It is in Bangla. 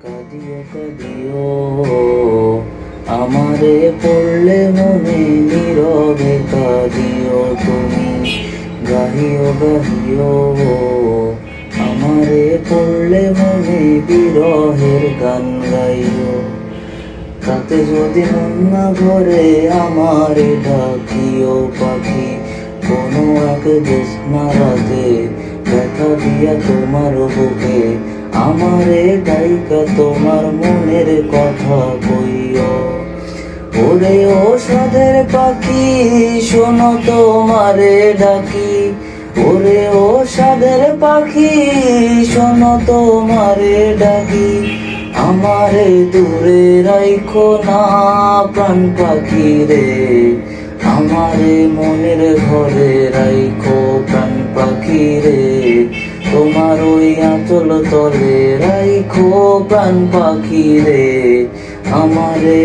কাঁদিও কাঁদিও আমারে পড়লে মনে নীরবে কাঁদিও তুমি, গাহিও গাহিও আমারে পড়লে মনে বিরহের গান গাইও। তাতে যদি মন না ভরে আমারে ডাকিও পাখি, কোনো এক জ্যোৎস্না রাতে ব্যথা দিয়া তোমার বুকে আমারে ডাইকা তোমার মনের কথা কইও। ওরে ও সাধের পাখি শোনো তোমারে ডাকি, ওরে ও সাধের পাখি শোনো তোমারে ডাকি, আমারে দূরে রাইখো না প্রাণ পাখি রে, আমারে মনের ঘরে রাইখো প্রাণ পাখি রে, তোমার ওই আঁচল তলে রাইখো প্রাণ পাখি রে, আমারে